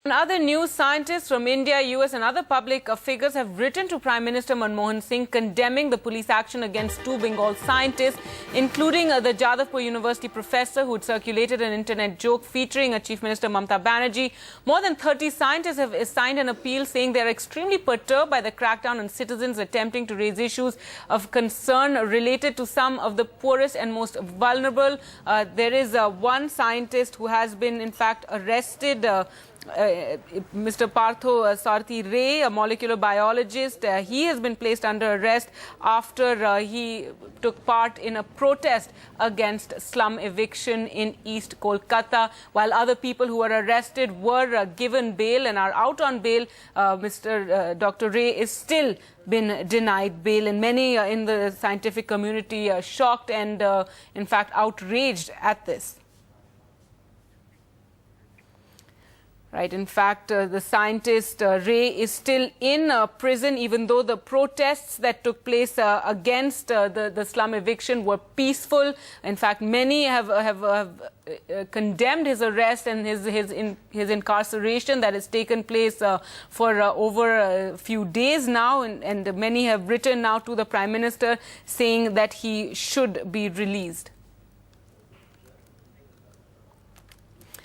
In other news, scientists from India, US and other public figures have written to Prime Minister Manmohan Singh condemning the police action against two Bengal scientists, including the Jadavpur University professor who had circulated an internet joke featuring Chief Minister Mamata Banerjee. More than 30 scientists have signed an appeal saying they are extremely perturbed by the crackdown on citizens attempting to raise issues of concern related to some of the poorest and most vulnerable. There is one scientist who has been, in fact, arrested. Mr. Partho Sarathy Ray, a molecular biologist, he has been placed under arrest after he took part in a protest against slum eviction in East Kolkata. While other people who were arrested were given bail and are out on bail, Dr. Ray is still been denied bail, and many in the scientific community are shocked and in fact outraged at this. Right. In fact, the scientist Ray is still in prison, even though the protests that took place against the slum eviction were peaceful. In fact, many have condemned his arrest and his incarceration that has taken place for over a few days now. And many have written now to the Prime Minister saying that he should be released.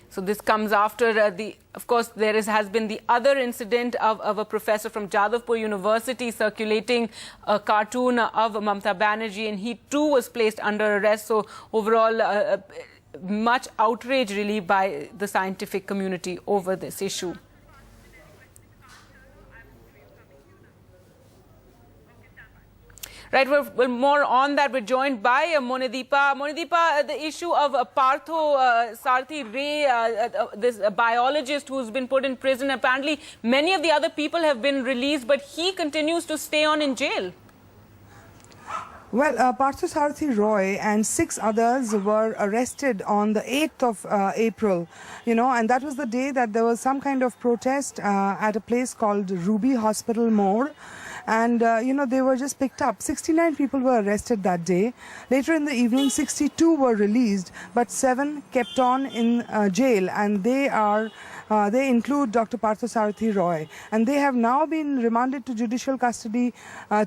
So this comes after of course, there has been the other incident of a professor from Jadavpur University circulating a cartoon of Mamata Banerjee, and he too was placed under arrest. So overall, much outrage really by the scientific community over this issue. Right, well, more on that. We're joined by Monideepa. Monideepa, the issue of Partho Sarathy Ray, this biologist who's been put in prison. Apparently, many of the other people have been released, but he continues to stay on in jail. Well, Partho Sarathy Roy and 6 others were arrested on the 8th of April, and that was the day that there was some kind of protest at a place called Ruby Hospital More. And, they were just picked up. 69 people were arrested that day. Later in the evening, 62 were released, but 7 kept on in jail, and they include Dr. Partho Sarathy Roy. And they have now been remanded to judicial custody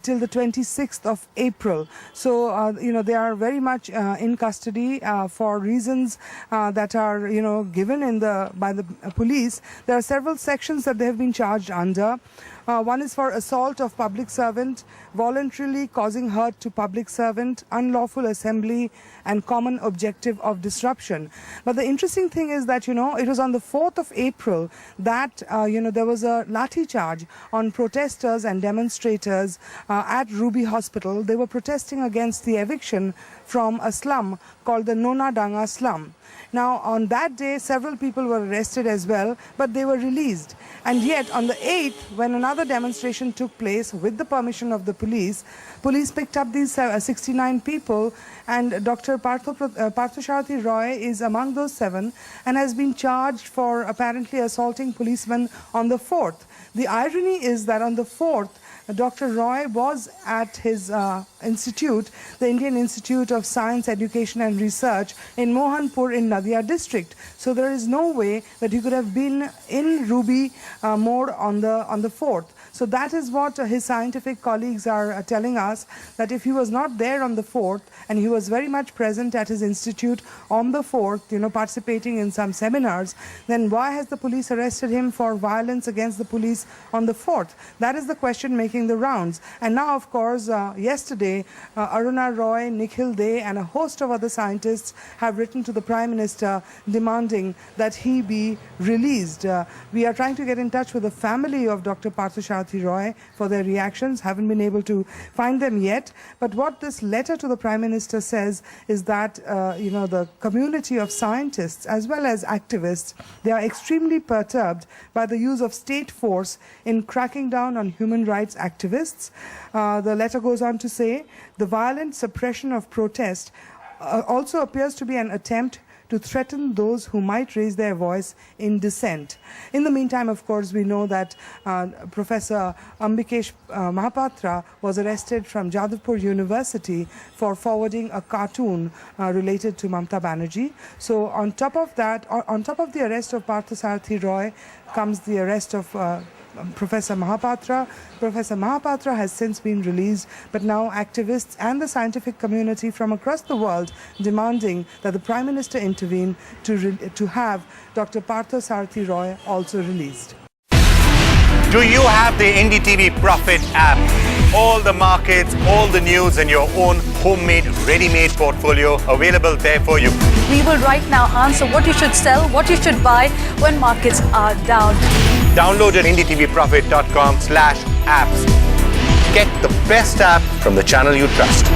till the 26th of April. So, they are very much in custody for reasons that are, given by the police. There are several sections that they have been charged under. One is for assault of public servant, voluntarily causing hurt to public servant, unlawful assembly, and common objective of disruption. But the interesting thing is that, it was on the 4th of April that, there was a lathi charge on protesters and demonstrators at Ruby Hospital. They were protesting against the eviction from a slum called the Nonadanga slum. Now, on that day, several people were arrested as well, but they were released. And yet, on the 8th, when another demonstration took place with the permission of the police picked up these 69 people, and Dr. Partho Sarathy Roy is among those 7 and has been charged for apparently assaulting policemen on the 4th. The irony is that on the 4th, Dr. Roy was at his institute, the Indian Institute of Science, Education and Research in Mohanpur in Nadia district. So there is no way that he could have been in Ruby More on the 4th. So that is what his scientific colleagues are telling us, that if he was not there on the 4th and he was very much present at his institute on the 4th, participating in some seminars, then why has the police arrested him for violence against the police on the 4th? That is the question making the rounds. And now, of course, yesterday, Aruna Roy, Nikhil Dey and a host of other scientists have written to the Prime Minister demanding that he be released. We are trying to get in touch with the family of Dr. Partho Sarathy Roy for their reactions. Haven't been able to find them yet. But what this letter to the Prime Minister says is that, the community of scientists as well as activists, they are extremely perturbed by the use of state force in cracking down on human rights activists. The letter goes on to say, the violent suppression of protest also appears to be an attempt to threaten those who might raise their voice in dissent. In the meantime, of course, we know that Professor Ambikesh Mahapatra was arrested from Jadavpur University for forwarding a cartoon related to Mamata Banerjee. So on top of that, on top of the arrest of Parthasarathi Roy, comes the arrest of Professor Mahapatra. Professor Mahapatra has since been released, but now activists and the scientific community from across the world demanding that the Prime Minister intervene to have Dr. Parthasarathi Roy also released. Do you have the NDTV Profit app? All the markets, all the news and your own homemade, ready-made portfolio available there for you. We will right now answer what you should sell, what you should buy when markets are down. Download at ndtvprofit.com/apps. Get the best app from the channel you trust.